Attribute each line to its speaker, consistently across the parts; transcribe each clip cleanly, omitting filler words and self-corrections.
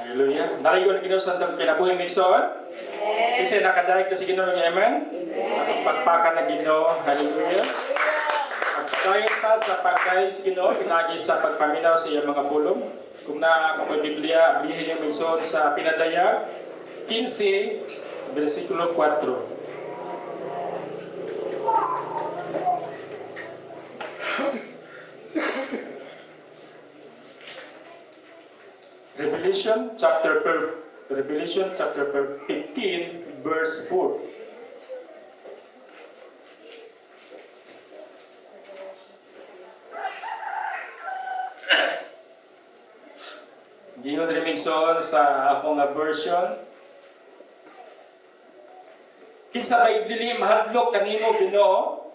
Speaker 1: Hallelujah. Naligon Ginoo sa tong kinabuhi migsoon. Kasi nakadaig na si Ginoo ng amen. Atong pagpakan na Ginoo. Hallelujah. Pagkain pa sa pagkain si Ginoo, pinagi sa pagpaminaw sa iyang mga pulong. Kung may Biblia, ablihin yung migsoon sa Pinadaya 15, versikulo 4. Revelation chapter 15, verse 4. Gihon rin migsoon sa akong version. Kinsa bay dili mahadlok kanimo Ginoo?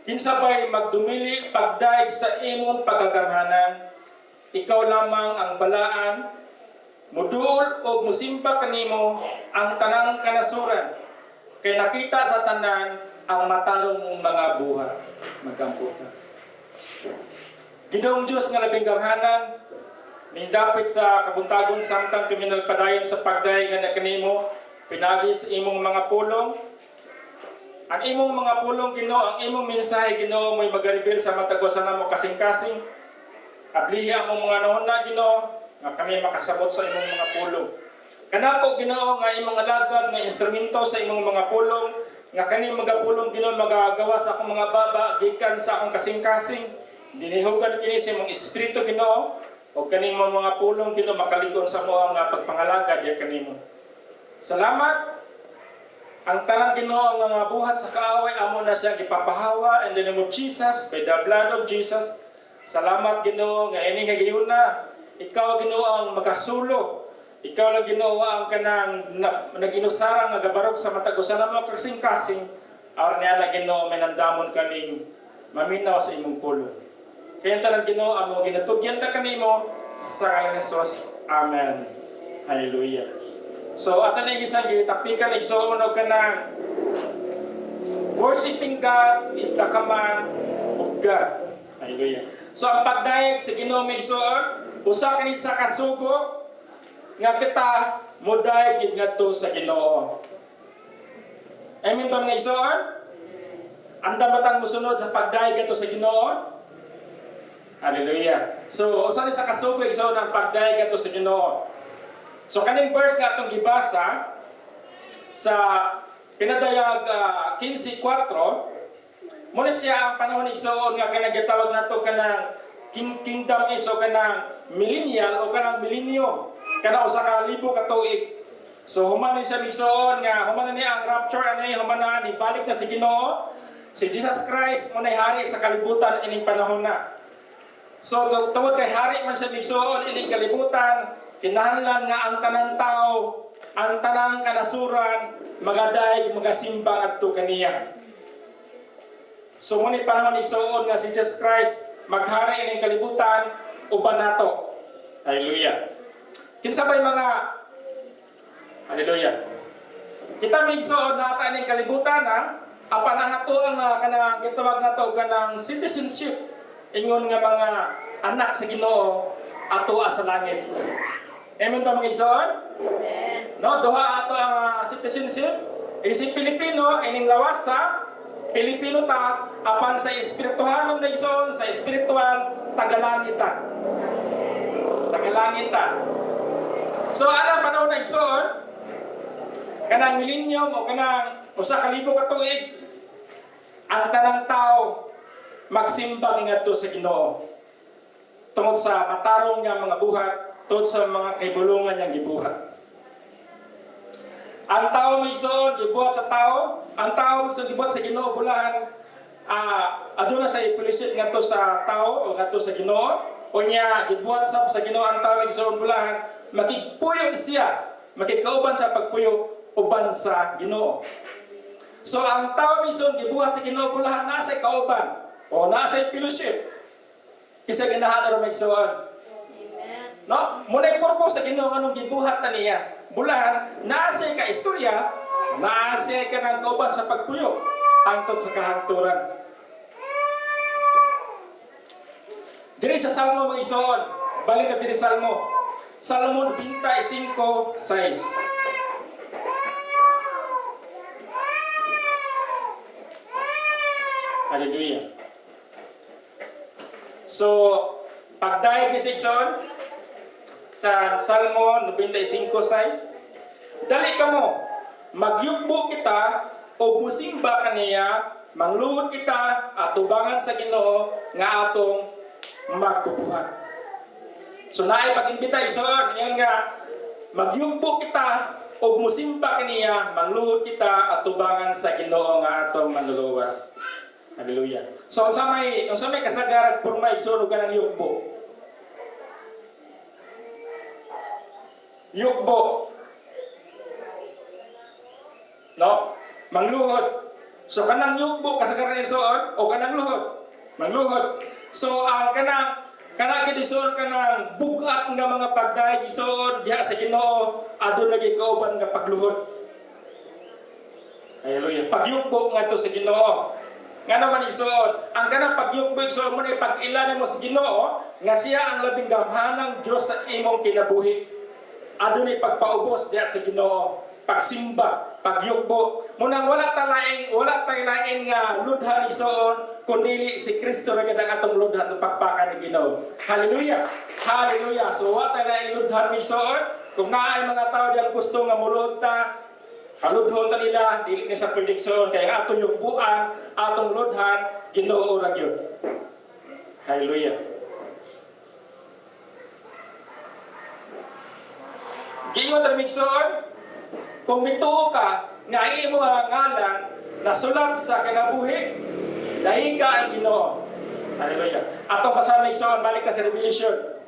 Speaker 1: Kinsa bay magdumili pagdaig sa imong pagagamhanan? Ikaw lamang ang balaan, muduol o musimba kanimo ang tanang kanasuran. Kay nakita sa tanan ang matarong mong mga buhat. Magkamputa. Ginoong Diyos nga labing gamhanan, nindapit sa kabuntagon samtang kriminal padayon sa pagdaig nga kanimo, pinagi sa imong mga pulong. Ang imong mga pulong Ginoo, ang imong mensahe Ginoo mo'y magaribel sa matagwasan mo kasing-kasing. Ablihi ang mga noon na Ginoo, nga kami makasabot sa imong mga pulong. Kanako Ginoo nga imong alagad nga instrumento sa imong mga pulong, nga kani mga pulong Ginoo magagawa sa akong mga baba gikan sa akong kasing-kasing. Dinihugan kini sa imong espiritu Ginoo, o kaning mga pulong Ginoo makalikon sa mo ang pagpangalagad ya kanimo. Salamat. Ang tanang Ginoo ang mga buhat sa kaaway amo na siya gipapahawa in the name of Jesus, by the blood of Jesus. Salamat Ginoo nga ini higayon na ikaw Ginoo ang magasulo. Ikaw lang Ginoo ang kanang naginusarang nga gabarog sa matag usa na mo kasing-kasing. Aron niya na Ginoo manandamon kaning maminaw sa imong pulo. Kaya tanan Ginoo amo ginatugyan ta kanimo sa ngalan ni Jesus. Amen. Hallelujah. So ato na isang gitapikan igsoon og kanang worshiping God is the command of God. Hallelujah. So ang pagdayeg sa Ginoo migsoon, usa kani sa kasugo nga kita modayeg ngadto sa Ginoo. Amen ba mga igsoon? Anda batang musunod sa pagdayeg ngadto sa Ginoo? Hallelujah. So usa ni sa kasugo igsoon ang pagdayeg ngadto sa Ginoo. So kaning verse nga atong gibasa sa Pinadayag 15:4, muna siya ang panahon igsoon nga kanang gitawag nato kanang kingdom age o kanang millennial o kanang milenyo, kana usa ka libo ka tuig. So human ni siya igsoon nga human ni ang rapture ani human na ni balik na si Ginoo, si Jesus Christ mo nay hari sa kalibutan ining panahon na. So tungod kay hari man siya igsoon ining kalibutan, kinahanglan nga ang tanang tao, ang tanang kanasuran magadayeg magasimba adto kaniya. So ngunit panahon igsoon nga si Jesus Christ maghari ining kalibutan uban nato. Hallelujah. Kinsa bay mga hallelujah. Kita migsoon na ata ining kalibutan apan ang ato ang kanang gitawag nato kanang citizenship ingon nga mga anak sa Ginoo ato sa langit. Amen ba mga igsoon? Amen. No, duha ato ang citizenship. Si Pilipino ining lawas sa Pilipino ta apan sa espirituhanon na igsoon sa espiritual tagalangit ta. Tagalangit ta. So ana panahon na igsoon kanang millennium o kanang usa ka libo ka tuig ang tanang tao magsimba ngadto sa Ginoo tungod sa matarong nga mga buhat, tungod sa mga kaibulungan niyang gibuhat. Ang tao may igsoon gibuhat sa tao, ang tao sa gibuhat sa Ginoo bulahan aduna sa ipulisit ngadto sa tao o ngadto sa Ginoo o niya gibuhat sa Ginoo ang tao igsoon bulahan makigpuyo siya, makigkauban sa pagpuyo uban sa Ginoo. So ang tao igsoon gibuhat sa Ginoo bulahan nasa kauban o nasa ipulisit kisa ganahan ra igsoon. No, muna purpose sa Ginoo anong gibuhat ta niya. Bulahan nasa ka istorya, nasa ka ng kauban sa pagpuyo hangtod sa kahagturan. Diri sa Salmo mga igsoon, balik ka diri Salmo. Salmo 95:6. Hallelujah. So, pagdaig ni seksyon sa Salmo 95:6, dali ka mo, magyugbo kita o musimba kaniya, mangluhod kita at tubangan sa Ginoo nga atong magpupuhan. So naay pag-imbita isoon, yan nga, magyugbo kita o musimba kaniya, mangluhod kita at tubangan sa Ginoo nga atong manluluwas. Hallelujah. So unsa may kasagaran porma igsuno ka ng yugbo. Yugbo. No? Mangluhod. So kanang yugbo kasagaran isuon o kanang luhod. Mangluhod. So ang kanang gid isuon kanang bugat nga mga pagdaig isuon diha sa Ginoo adun lagi kauban nga pagluhod. Hallelujah. Pagyugbo ngadto sa Ginoo. Nga naman isuon, ang kanang pagyugbo isuon mo ni pag-ilan mo sa Ginoo nga siya ang labing gamhanang Dios sa imong kinabuhi. Adunay pagpaubos diha sa Ginoo, pagsimba, pagyugbo. Munang wala talaing nga ludhan isuon kundi si Kristo ra gid ang atong ludhan ug pagpakan ni Ginoo. Hallelujah. Hallelujah. So wa talaing ludhan isuon kung naay mga tao diyan gusto nga mulud ta haludhon ta nila, dili ni sa prediksyon, kaya atong yugbuan, atong ludhan, Ginoo ra gyud. Hallelujah. Giingon ta migsoon, kung mituo ka, nga imo nga ngalan, nasulat sa kinabuhi, dahil ka ang Ginoo. Hallelujah. Atong basa migsoon, balik ka sa Revelation.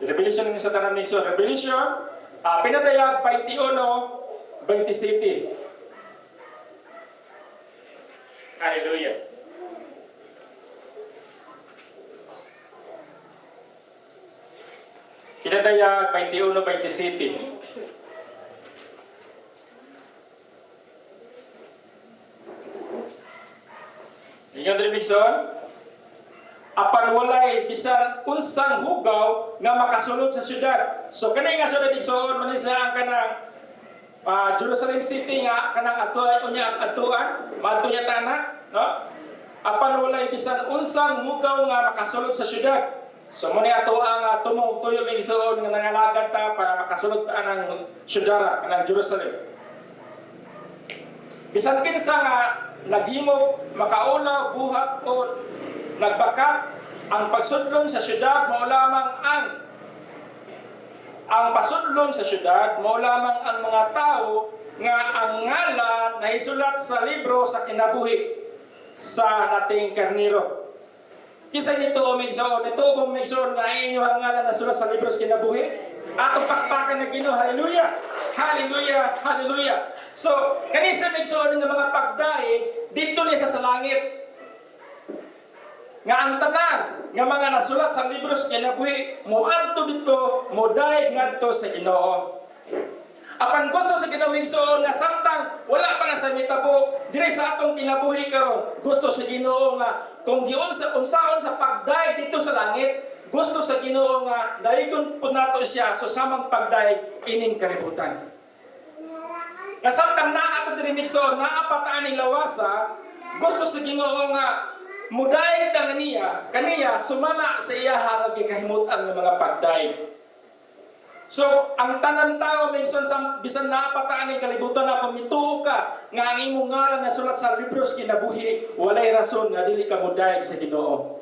Speaker 1: Revelation ni sa tanan migsoon, Revelation, pinadayag 21:27. Hallelujah. Pinadayag 21:27. Ingon diri migsoon, apan walay bisan unsang hugaw nga makasulod sa syudad. So kani nga syudad igsoon man sa ang kanang Jerusalem City nga kanang atuan unya atuan, maadto nya tana, no? Apan walay bisan unsang hugaw nga makasulod sa syudad. So mo ni atuan nga tumong tuyo igsoon nga nangalagad ta para makasulod ta ang syudad kanang Jerusalem. Bisan kinsa nga naghimog, makaula, buhat o nagbakat, ang pagsudlon sa syudad mao lamang ang pasudlon sa syudad mao lamang ang mga tao nga ang ngalan nahisulat sa libro sa kinabuhi sa nating karniro. Kisa nito o migsoon, nito o migsoon nga inyo ang ngalan nasulat sa libro sa kinabuhi, atong pakpakan na Ginoo. Hallelujah. Hallelujah. Hallelujah. So kanisa migsoon nga mga pagdaig dito niya sa langit. Nga ang tanan nga mga nasulat sa libro sa kinabuhi moadto dito, modaig ngadto sa Ginoo. Apan gusto sa Ginoo migsoon nga samtang wala pa na sa mitabo diri sa atong kinabuhi karon, gusto sa Ginoo nga kung unsaon sa pagdaig dito sa langit, gusto sa Ginoo nga daigon pud nato siya sa samang pagdaig ining kalibutan. Nga samtang naa ato diri migsoon, naa pa ta ani lawasa, gusto sa Ginoo nga mudaig ta kaniya sumala sa iya harag gikahimutan ng mga pagdaig. So, ang tanan tao minsan bisan naapataan ng kalibutan na kung mituo ka nga ang imong ngalan na sulat sa libro sa kinabuhi, walay rason nga dili ka mudaig sa Ginoo.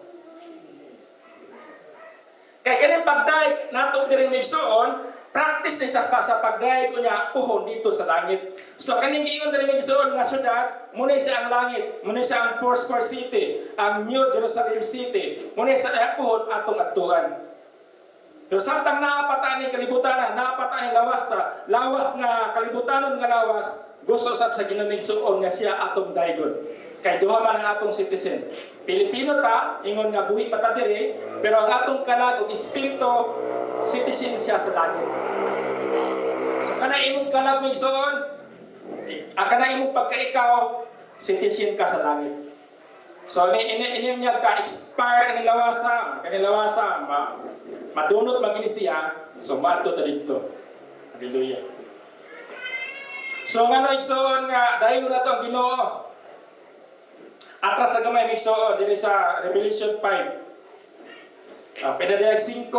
Speaker 1: Kay kaning pagdaig nato diri migsoon, practice ni sa pagdaig unya puhon dito sa langit. So kaning giingon diri migsoon nga syudad, muna siya ang langit, muna siya ang Foursquare City, ang New Jerusalem City, muna siya puhon atong adtuan. Pero samtang naapataan ni kalibutan, naapataan ni lawas nga kalibutanon nga lawas, gusto sab sa ginamigsoon nga siya atong daygon. Kay duha man ang atong citizen. Pilipino ta, ingon nga buhi pa ta diri, pero ang atong kalag ug espiritu citizen siya sa langit. So kana imong kalag migsoon, ang kana imong pagkaikaw, citizen ka sa langit. So ini niya ka-expire kanilawasa madunot magini siya, so maadto ta didto. Hallelujah. So ngano igsoon nga dayon na to ang Ginoo. Atras sa gamay igsoon diri sa Revelation 5. Pinadayag 5,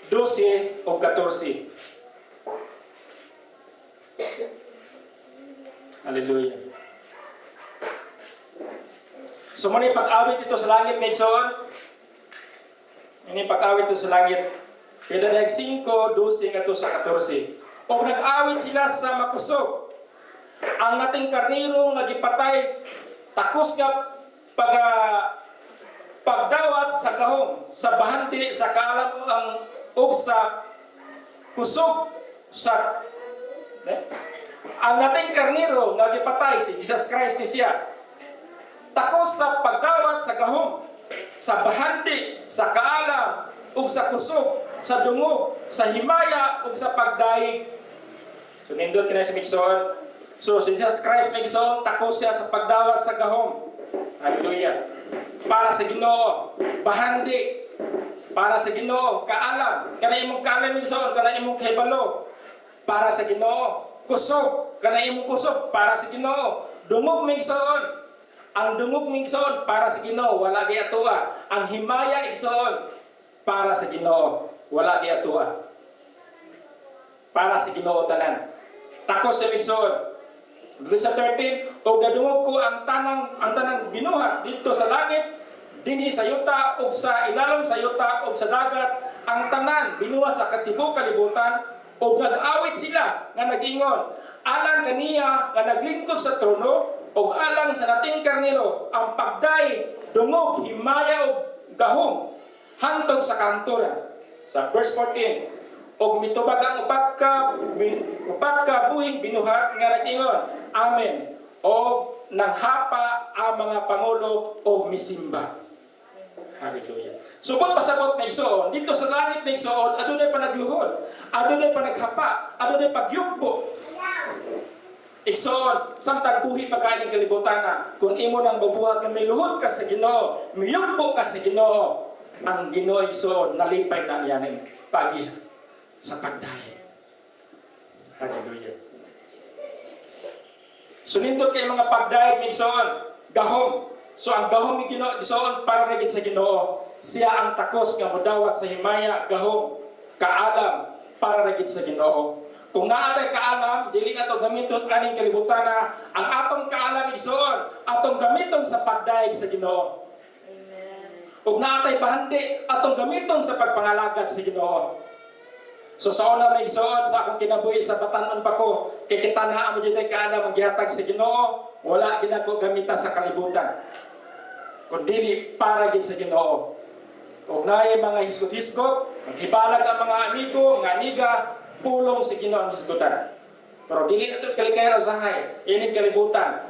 Speaker 1: 12 o 14. Hallelujah. So muna pag-awit ito sa langit, Megson. Ini pag-awit ito sa langit. Pinadayag 5, 12 nga ito sa 14. O nag-awit sila sa makusog. Ang nating karniro nagipatay, takos nga pagdawat sa gahom, sa bahandi, sa kaalam ang ug sa kusog sa ang nating karniro nagipatay si Jesus Christ ni siya. Takos sa pagdawat sa gahom, sa bahandi, sa kaalam, ug sa kusog, sa dungog, sa himaya, ug sa pagdaig. So nindot ka na sa Migsoon. So si Jesus Christ Migsoon, takos siya sa pagdawat sa gahom. Hallelujah. Para sa Ginoo, bahandi, para sa Ginoo, kaalam, kana imong kaalam Migsoon, kana imong kahibalo, para sa Ginoo, kusog, kana imong kusog, para sa Ginoo, dungog Migsoon. Ang dungog Migsoon para sa Ginoo, wala kay atoa. Ang himaya igsoon para sa Ginoo, wala kay atoa. Para sa Ginoo tanan. Takos sa Migsoon. Verse 13, o dadungog ko ang tanang binuhat dito sa langit, dinhi sa yuta ug sa ilalom sa yuta ug sa dagat, ang tanan binuhat sa katibok kalibutan, ug nag-awit sila nga nag-ingon, alang kaniya nga naglingkod sa trono, ug alang sa nating karnero ang pagday, dungog, himaya ug gahom hantod sa kanturan. Sa verse 14, ug mitubag ang upat ka buhing binuhat nga nag-ingon, amen. O nanghapa ang mga pangulo o misimba. Hallelujah. Subot pasabot na igsoon, dito sa langit na igsoon, adunay pa nagluhod, adunay pa naghapa, adunay pagyugbo. Igsoon, samtang buhi pagkaning kalibutan na, kung imo nang mabuhat na may luhod ka sa Ginoo, miyugbo ka sa Ginoo, ang Ginoo igsoon, nalipay na yanin, pagi sa pagdahi. Hallelujah. Sunindot kay mga pagdahi, igsoon, gahom. So ang gahom igsoon para na sa Ginoo, siya ang takos nga modawat sa himaya, gahom, kaalam, para na sa Ginoo. Kung naatay kaalam, dili ato gamiton aning kalibutan na ang atong kaalam igsoon, atong gamiton sa pagdaig sa Ginoo. Amen. Kung naatay bahandi, atong gamiton sa pagpangalagad sa Ginoo. So sa una may igsoon sa akong kinabuhi sa batanon pa ko, kay kita na amo jud kaalam ang gihatag sa Ginoo, wala gid ako gamita sa kalibutan. Kun dili para gid sa Ginoo. Kung naay mga hisgot-hisgot, maghibalag ang mga amigo, mga amiga, pulong sa Ginoo ang hisgutan. Pero dili nato kalikayan usahay, ining kalibutan.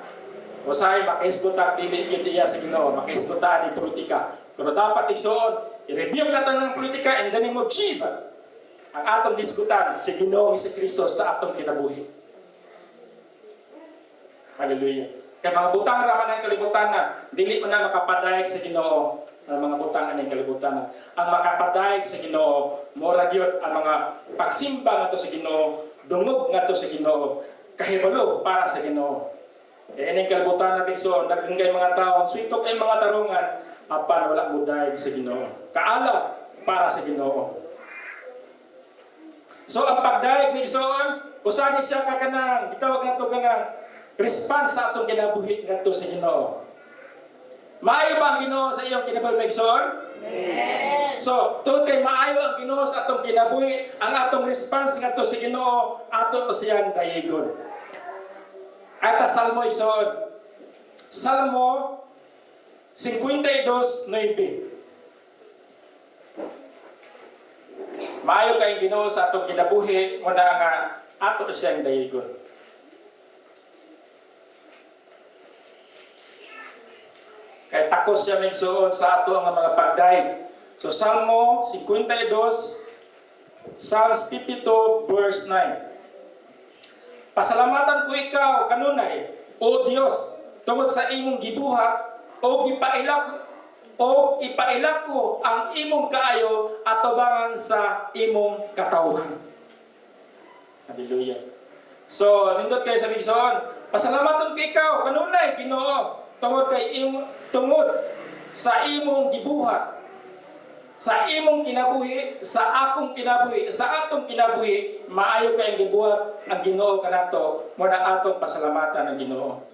Speaker 1: Usahay makahisgutan dili gyud iya sa Ginoo, makahisgutan di politika. Pero dapat igsoon, i-review natin ng politika in the name of Jesus. Ang atong hisgutan si Ginoo si Kristo sa atong kinabuhi. Hallelujah. Kaya mga butang raman ng kalibutan na, dili man na makapadayag sa Ginoo. Ang mga butang ng kalibutan na. Ang makapadayag sa Ginoo, mora gyud ang mga pagsimba ngadto sa Ginoo, dungog ngadto sa Ginoo, kahibalo para sa Ginoo. Kaya ining kalibutan na bigso, daghang kay mga tawo, suitok ay mga tarungan, apan wala mo dayag sa Ginoo. Kaala para sa Ginoo. So ang pagdayag ni Igsoon, usa ni siya kakanang, gitawag nato kanang response sa atong kinabuhi ngadto sa Ginoo. Maayo ba ang Ginoo sa iyong kinabuhi, Igsoon? Amen. So, tungod kay maayo ang Ginoo sa atong kinabuhi, ang atong response ngadto sa Ginoo, ato siyang dayegon. At Salmo Igsoon. Salmo 52:9. Maayo kay Ginoo sa atong kinabuhi, muna nga ato siyang dayegon. Kaya takos siya Igsoon sa ato ang mga pagdaig. So Salmo 52, Psalms 52 verse 9. Pasalamatan ko ikaw kanunay, O Diyos, tungod sa imong gibuhat o ipailak ko ang imong kaayo atubangan sa imong katawhan. Hallelujah. So, nindot kayo sa Bigsoon. Pasalamaton kay ikaw kanunay Ginoo tungod sa imong gibuhat, sa imong kinabuhi, sa akong kinabuhi, sa atong kinabuhi, maayo kayong gibuhat ang Ginoo kanato mo na atong pasalamatan ang Ginoo.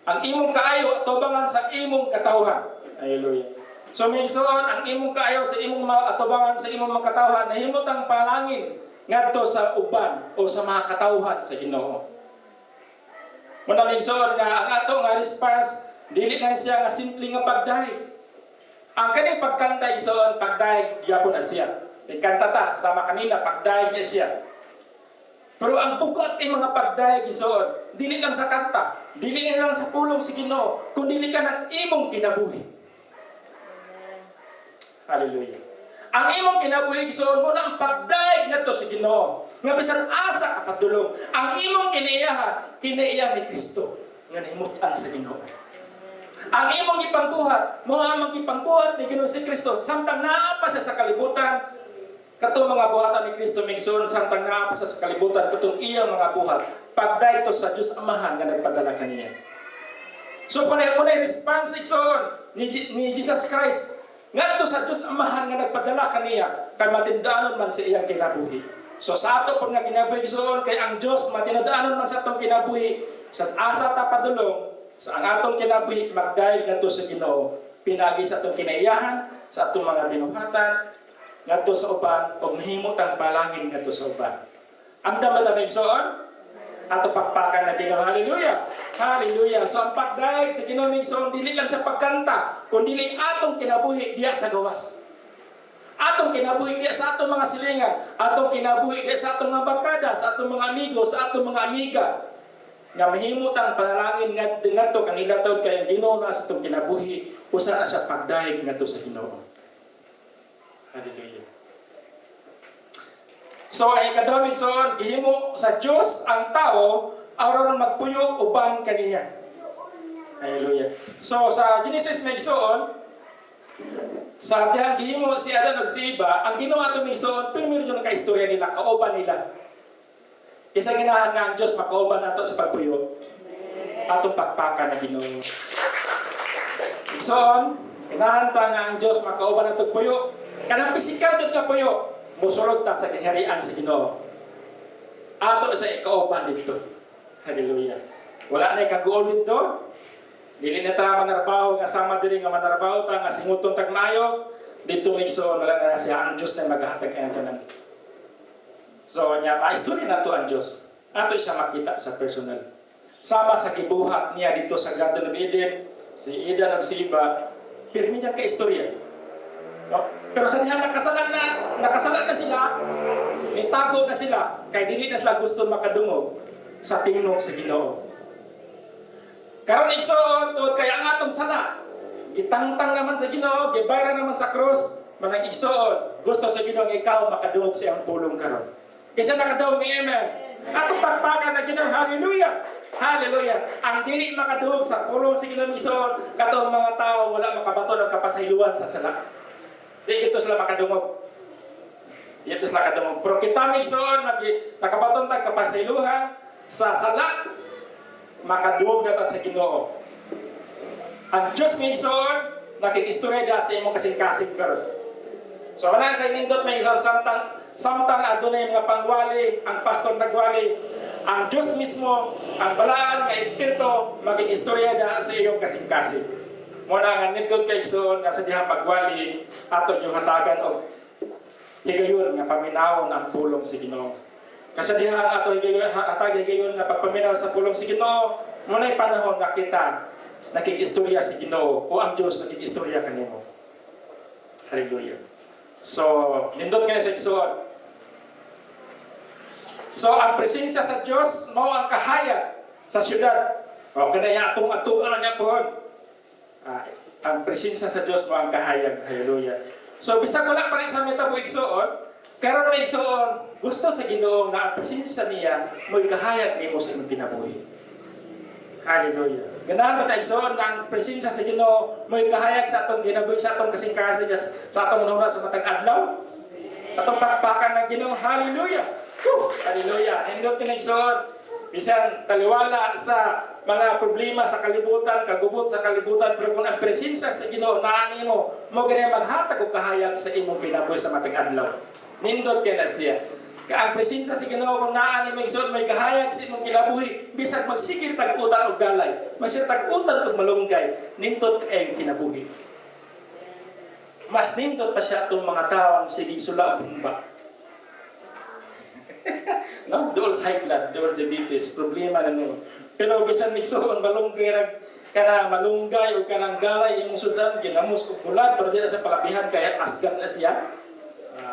Speaker 1: Ang imong kaayo atubangan sa imong katawhan. Hallelujah. So minsan ang imong kaayo sa imong atubangan sa imong mga katawhan nahimot ang palangin ngadto sa uban o sa mga katawhan sa Ginoo. Muna minsan nga ang ato nga response dili na siya nga simple nga pagdahay. Ang kaning pagkanta ison pagdaig gyapon na siya. Ikanta ta sama kanina pagdaig niya siya. Pero ang bugat ay mga pagdaig ison dili lang sa kanta, dili lang sa pulong sa Ginoo, kundi ka ng imong kinabuhi. Hallelujah. Ang imong kinabuhi ison mo na ang pagdaig ngadto sa Ginoo. Nga bisan asa ka padulong, ang imong kinaiyahan ni Kristo nga nahimutan sa Ginoo. Ang imong gipangbuhat, mo amang gipangbuhat ni Ginoong si Kristo, samtang naa pa siya sa kalibutan, katong mga buhatan ni Kristo migsoon, samtang naa pa siya sa kalibutan, katong iyang mga buhat, pagday to sa Diyos Amahan nga nagpadala kaniya. So, panay-unay response igsoon ni Jesus Christ, ngadto sa Diyos Amahan nga nagpadala kaniya, kay matindaanon man sa iyang kinabuhi. So, sa ato pag nga kinabuhi igsoon, kay ang Diyos matindaanon man sa atong kinabuhi, sa asa ta padulong, sa ang atong kinabuhi magdayeg ngadto sa Ginoo, pinagi sa atong kinaiyahan, sa atong mga binuhatan ngadto sa uban ug mahimot ang palangin ngadto sa uban. Amdam ba ta migsoon? Ato pakpakan na Ginoo. Hallelujah. Hallelujah. So ang pagdayeg sa Ginoo migsoon dili lang sa pagkanta, kundi atong kinabuhi diya sa gawas. Atong kinabuhi diya sa atong mga silingan, atong kinabuhi diya sa atong mga barkada, sa atong mga amigo, sa atong mga amiga. Nga mahimot ang panalangin ngadto kanila tawd kay Ginoo na sa itong kinabuhi usa na siya pagdayeg ngadto sa Ginoo. Hallelujah. So ay kadamig soon gihimo sa Dios ang tao aron magpuyo uban kaniya. Hallelujah. So sa Genesis migsoon sa dihan gihimo si Adan ug si Eva, ang Ginoo ato migsoon pirmi rin ka istorya nila, kauban nila. Isa ginahan nga ang Diyos makauban nato sa pagpuyo. Atong pakpakan na Ginoo. Igsoon, ginahan ta nga ang Diyos makauban nato puyo. Kanang pisikal jud nga puyo, musulod ta sa kaharian sa Ginoo. Ato sa ikauban dito. Hallelujah. Wala na ikaguol dito. Dili na ta manarbaho nga sama diri nga manarbaho ta nga singuton tagmayo. Dito igsoon wala na siya ang Diyos na maghatag kay tanan. So, maistorya na to ang Diyos. Ato siya makita sa personal. Sama sa gibuhat niya dito sa Garden of Eden, si Eden at si Eva, pirmi niya ka-istorya. No? Pero sa diyan nakasalan na sila, itago na sila, kay dili na sila gusto makadungog sa tingog sa Ginoo. Karon igsoon, tuod kay ang atong sala, gitangtang naman sa Ginoo, gibayra naman sa cross, manang igsoon, gusto sa Ginoo ikaw makadungog sa iyang pulong karon. Kasi nakadawag ni Amen. Atong pagpakan na Ginoo, hallelujah. Hallelujah. Ang dili makadungog sa pulong sa Ginoo mison, katong mga tao wala makabaton ng kapasayloan sa sala. Di ito sila makadungog. Di ito sila makadungog. Pero kita mison, nakabaton tag kapasaylohan sa sala, makadungog na sa Ginoo. Ang Diyos mison, nakikistorya sa imong kasing-kasing karon. So, wala sa inindot may isang samtang adunay mga pangwali, ang pastor nagwali, ang Diyos mismo, ang balaan nga espiritu, maging-istorya na sa iyong kasing-kasing. Muna nga nindot kay Igsoon, nga sa dihang pagwali, ato yung hatagan o higayon nga paminawon ang pulong si Ginoo. Kasi dihang ato higayon nga pagpaminaw sa pulong si Ginoo, muna yung panahon na kita nakikistorya si Ginoo o ang Diyos nakikistorya kanimo. Hallelujah. So, nindot nga sa Igsoon. So, ang presensya sa Diyos, mao ang kahayag sa syudad. O, kanaya atong-atuan niya po. Ang presensya sa Diyos, mao ang kahayag. Hallelujah. So, bisag wala pa rin sa meta po Igsoon, karon na Igsoon, gusto sa Ginoo nga ang presensya niya, mo'y kahayag ni mo sa imong kinabuhi. Hallelujah. Ganahan ba tayo igsoon nga ang presensya sa Ginoo mo'y kahayag sa atong ginabuhi sa atong kasing-kasing sa atong manura sa matag adlaw. Atong pakpakan ng Ginoo. Hallelujah. Woo! Hallelujah. Hindot kinigsoon. Bisan taliwala sa mga problema sa kalibutan, kagubot sa kalibutan, pero kung ang presensya sa Ginoo naani mo, mo ganyan maghatag og kahayag sa imong kinabuhi sa matag adlaw. Nindot kay na siya. Ang presensya sa Ginoo kung naani mo igsoon may kahayag sa imong kinabuhi, bisag magsigir tag-utan og galay, masir tag-utan og malunggay, nindot kay ang kinabuhi. Mas nindot pa siya itong mga tawang sige sula o bumba. No? Dool sa high blood, dool diabetes, problema na no. Pero bisan nigsuon malunggay kana malunggay o kanang galay imong sudan ginamos og bulad pero di na sa palabihan kaya asgat na siya.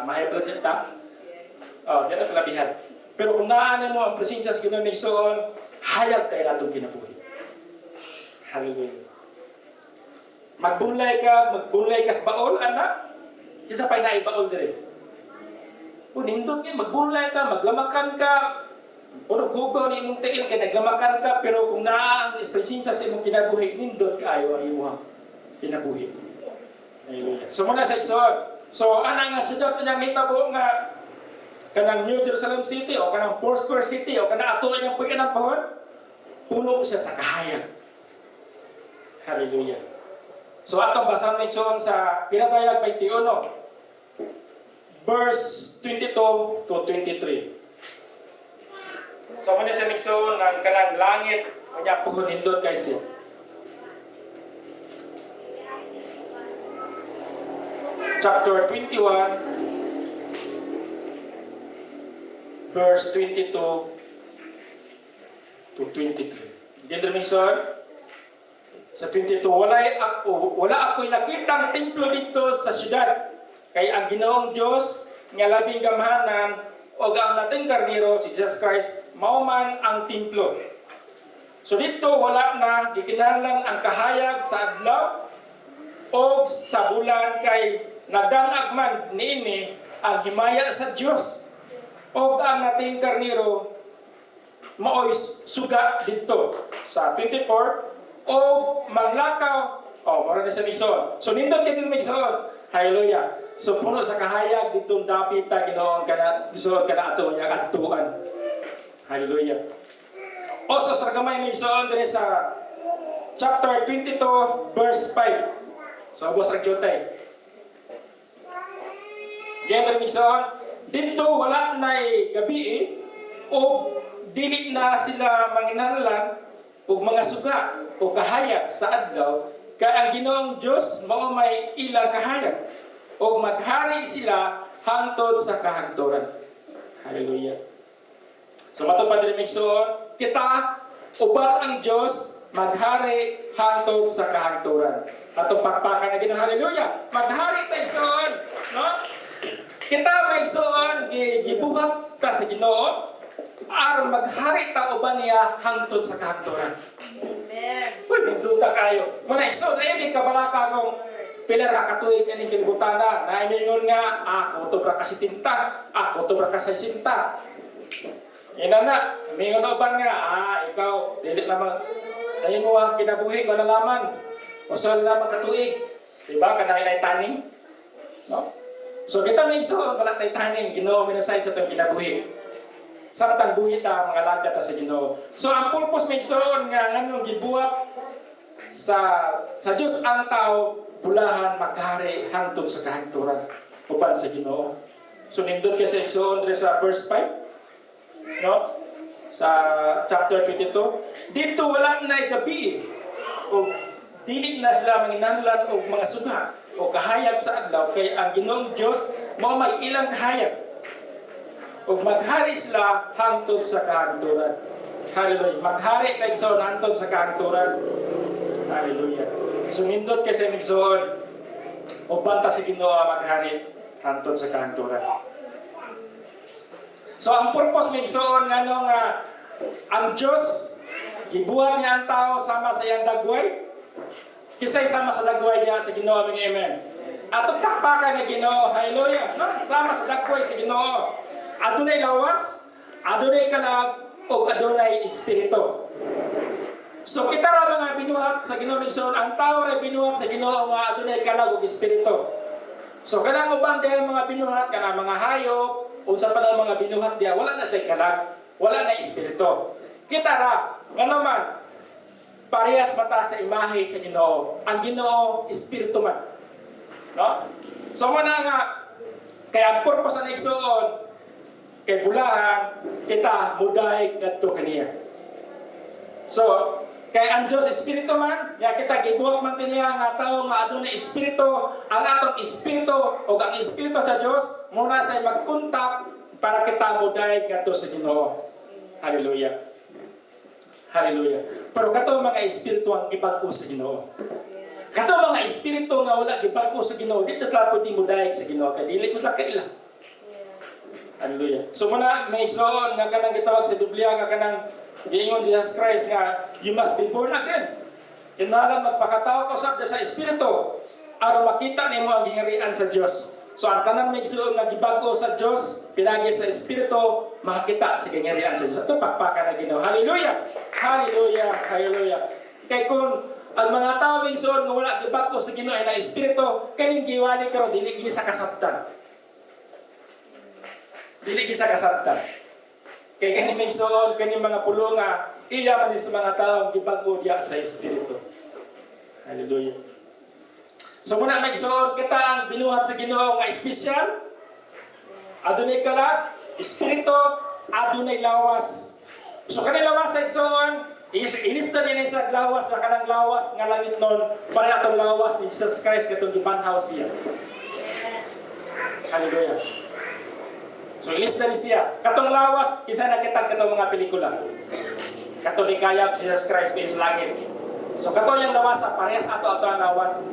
Speaker 1: Mahigh blood ta. Di na palabihan. Pero kung naano mo ang presensya sa Ginoo nigsuon, hayag kay atong kinabuhi. Hallelujah. Magbunlay ka sa baol, anak. Kisa pa'y naibaol dire. Kung nindot niya, magbunlay ka, maglamakan ka. O naghugaw ni imong tiil, kaya naglamakan ka. Pero kung naa ang presensya sa imong kinabuhi, nindot ka ayaw ang imong kinabuhi. Hallelujah. So muna sa igsoon. So, ana nga siyudad niya mitabo nga kanang New Jerusalem City o kanang Foursquare City o kanang ato ang pagkanang pahon, puno siya sa kahayag. Hallelujah. So atong basahan ng igsoon sa Pinatayag 21, verse 22 to 23. So muna siya igsoon ng kanang langit kanya puhon hindot kay siya. Chapter 21, verse 22 to 23. Gender Mingson, sa 22, wala ako'y nakitang templo dito sa syudad. Kay ang Ginoong Diyos nga labing gamhanan o ang nating karniro, si Jesus Christ, mauman ang templo. So dito wala na gikinahanglan ang kahayag sa adlaw o sa bulan kay nagdanag man niini ang himaya sa Diyos. O ang nating karniro maoy suga dito sa 24 o manglakaw mara na sa migsoon. So nindot kay dito migsoon. Hallelujah. So puno sa kahayag ditong dapit ta Ginoon kana gisuon kana ato yang adtuan. Hallelujah. O sa gamay migsoon dire sa chapter 22 verse 5. So ubos ra gyutay. Gender migsoon dito wala na'y gabi o dili na sila manginahanglan o mga suga o kahayag sa adlaw kay ang Ginoong Diyos mao may ilang kahayag o maghari sila hangtod sa kahagturan. Hallelujah. So matupad rin migsoon kita uban ang Diyos maghari hangtod sa kahagturan. Atong pakpakan na Ginoo. Hallelujah. Maghari tayo soon, no? Kita maigsoon gibuhat ta sa Ginoo aron maghari ta uban niya hangtod sa kahagturan. Amen. Uy, binduta kayo. Muna igsoon ay kabalaka kong pila ra katuig ani kilibutana na ingon nga ako to ra ka 70, ako to ra ka 60. Inana, mingon uban nga ikaw dili lamang ayon mo ang kinabuhi ko nalaman. Usa na magkatuig. Diba kanang inay taning? No? So kita may igsoon wala tay taning Ginoo minasay sa tong kinabuhi. Samtang buhi ta mga lagda ta sa Ginoo. So ang purpose may igsoon nga nganong gibuhat sa Dios ang tao bulahan maghari hangtod sa kahagturan uban sa Ginoo. So nindot kay sa igsoon dire sa verse 5. No? Sa chapter 22, dito wala na gabi o dili na sila manginahanglan og mga suga o kahayag sa adlaw kay ang Ginoong Diyos mao may ilang kahayag ug maghari sila hangtod sa kahagturan. Hallelujah. Maghari kay sa hangtod sa kahagturan. Hallelujah. So nindot kay sa migsoon uban ta si Ginoo maghari hangtod sa kahagturan. So ang purpose migsoon ngano nga ang Diyos gibuhat niya ang tao sama sa iyang dagway. Kisay sama sa dagway diha sa Ginoo aming amen. Atong pakpakan ni Ginoo. Hallelujah. No? Sama sa dagway sa Ginoo. Adunay lawas, adunay kalag, o adunay espiritu. So kita ra mga binuhat sa Ginoo migsoon, ang tao ra binuhat sa Ginoo nga adunay kalag ug espiritu. So kanang uban diha mga binuhat kana mga hayop, unsa pa ang mga binuhat diha wala na say kalag, wala na espiritu. Kita ra ngano man parehas mata sa imahe sa Ginoo. Ang Ginoo espiritu man. No? So mana nga kay ang purpose sa igsoon kay bulahan kita muday ngadto kaniya. So kay ang Diyos espiritu man, ya kita gibuhat man niya nga tao nga adunay espiritu, ang atong espiritu o ang espiritu sa Diyos muna say magkontak para kita muday ngadto sa Ginoo. Hallelujah. Hallelujah. Pero kato mga espiritu ang gibag-o sa Ginoo. Kato mga espiritu nga wala gibag-o sa Ginoo, dito tala pwede muday sa Ginoo kay dili mas kaila. Hallelujah. So muna may igsoon nga kanang gitawag sa Biblia nga kanang giingon Jesus Christ nga you must be born again. Kinahanglan magpakatao ka usab sa espiritu aron makita nimo ang giharian sa Dios. So ang tanan may igsoon nga gibag-o sa Dios pinagi sa espiritu makita sa giharian sa Dios. Ito pakpakan na Ginoo. Hallelujah. Hallelujah. Hallelujah. Kay kun ang mga tao may igsoon nga wala gibag-o sa Ginoo ay na espiritu kaning giwali karon dili gini sa kasabtan. Dili gisa kasabtan. Kay kani migsoon kani mga pulonga iya man sa mga tawo gibag-o diya sa espiritu. Hallelujah. So muna migsoon kita ang binuhat sa Ginoo nga espesyal. Adunay kalag, espiritu, adunay lawas. So kani lawas sa igsoon, ilista niya sa lawas sa kanang lawas nga langit nun para atong lawas ni Jesus Christ katong gibanhaw siya. Hallelujah. So ilista ni siya. Katong lawas, isa nakita katong mga pelikula. Katong likayab si Jesus Christ sa langit. So katong yung lawas, parehas ato ang lawas.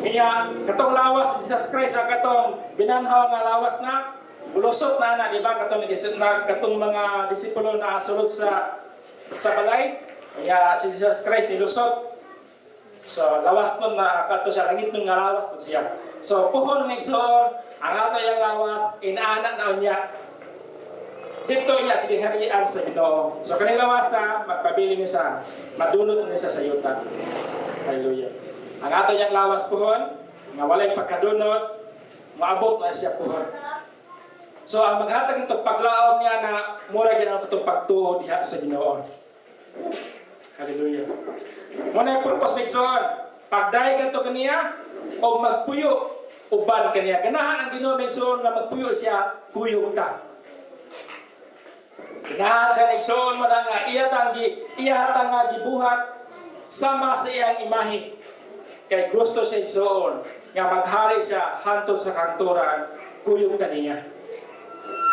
Speaker 1: Kaya katong lawas si Jesus Christ katong binanhaw nga lawas na bulusot na di ba katong mga disipulo na sulod sa balay. Kaya si Jesus Christ nilusot. So lawas nun na kato siya langit nun nga lawas nun siya. So puhon migsoon ang ato yung lawas, inaanak na niya. Dito niya sige harian sa Ginoo. So kanang lawas na, magpabili niya sa, madunot niya sa sayutan. Hallelujah. Ang ato yung lawas puhon, nga walay pagkadunot, maabot na siya puhon. So ang maghatag nito paglaom niya na mura ginawa itong pagtuo diha sa Ginoo. Hallelujah. Muna yung purpose migsoon, pagdahigan to kaniya, o magpuyo, uban kaniya. Ganahan ang Ginoo migsoon nga magpuyo siya, kuyog ta. Ganahan siya migsoon mo na nga iyatang nga gibuhat sama sa iyang imahe. Kay gusto siya migsoon nga maghari siya hantod sa kanturan, kuyog ta niya.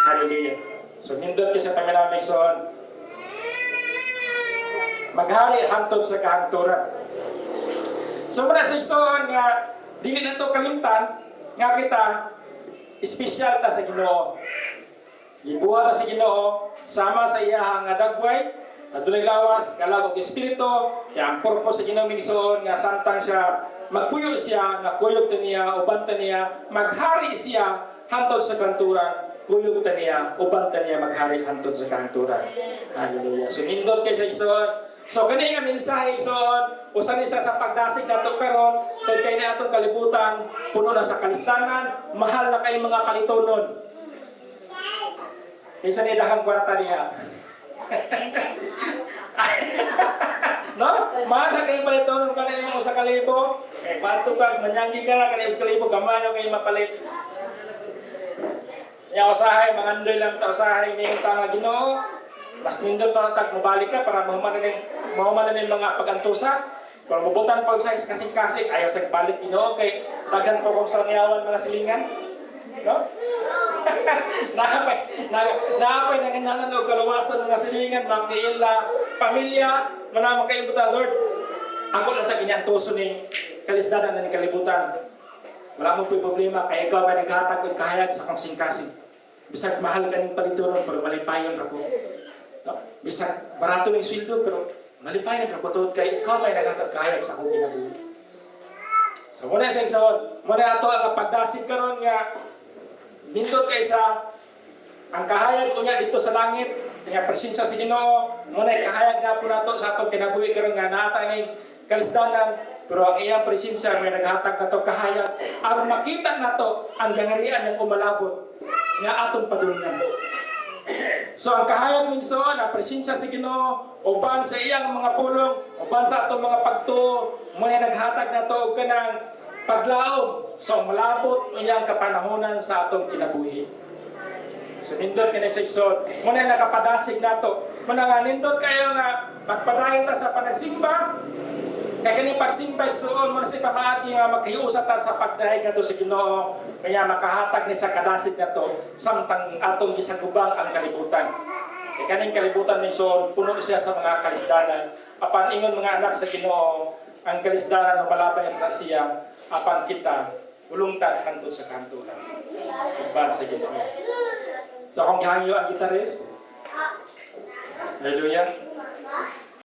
Speaker 1: Hallelujah. So nindot ka sa pangalan migsoon, maghari hantod sa kahanturan. So muna sa igsoon nga dili na to kalimtan nga kita espesyal ta sa Ginoo. Gibuhat ta sa Ginoo sama sa iyang nga dagway, adunay lawas, kalag ug espiritu. Kaya ang purpose sa Ginoo migsoon nga samtang siya magpuyo siya, nga kuyog ta niya, uban ta niya, maghari siya hantod sa kanturan, kuyog ta niya, uban ta niya maghari hantod sa kanturan. Hallelujah. So nindot kay sa igsoon. So kani nga mensahe igsoon, usa ni sa pagdasig nato karon, tod kay na atong kalibutan, puno na sa kalistanan, mahal na kay mga kalitonon. Kaysa ni dahang kwarta niya. No? Mahal na kay palitonon kanay mga usa ka libo, kay bato kag manyanggi ka na kanay usa ka libo, gamano kay mapalit. Ya usahay mangandoy lang ta usahay ning tanga Ginoo. Mas nindot na tag mabalik ka para mahuman na mga pagantusa. Kung mabutan pa sa kasing-kasing, ayaw sa balik Ginoo kay daghan po kung sa niyawan mga silingan. No? Naapay nanginhanan o kaluwasan mga silingan, mga kaila, pamilya, manamang kayo buta, Lord. Ako lang sa kinyantuso ni kalisdanan na ni kalibutan. Wala mo po problema, kaya ikaw ay naghatag o kahayag sa kasing-kasing. Bisag mahal ka ng palituron, pero malipayon ako. No? Bisag barato ng sweldo, pero malipayan ako tawad kay ikaw may naghatag kahayag sa akong kinabuhi. So muna sa igsoon, muna ato ang pagdasig karon nga nindot kay sa ang kahayag unya dito sa langit, nga presensya sa Ginoo mo na kahayag na po nato sa atong kinabuhi karon nga naata ni kalisdanan, pero ang iyang presensya may naghatag nato kahayag aron makita nato ang gangarian ng umalabot nga atong padulngan. So ang kahayag minsan ang presensya sa Ginoo uban sa iyang mga pulong, uban sa atong mga pagtuo mo na naghatag nato og kanang paglaom sa umalabot iyang kapanahonan sa atong kinabuhi. So nindot kini seksyon, muna nakapadasig nato. Muna nga nindot kayo nga magpadayon ta sa panagsimba. Kaya kini pagsimba igsuon mo na si pamaagi nga maghiusa ta sa pagdahig nato sa Ginoo. Kaya makahatag ni sa kadasig nato samtang atong gisagubang ang kalibutan. Kaya kaning kalibutan ni so puno siya sa mga kalisdanan. Apan ingon mga anak sa Ginoo, ang kalisdanan na malabay na siya apan kita ulungtad hantod sa kanturan. Uban sa Ginoo. So kung gihangyo ang gitaris, hallelujah.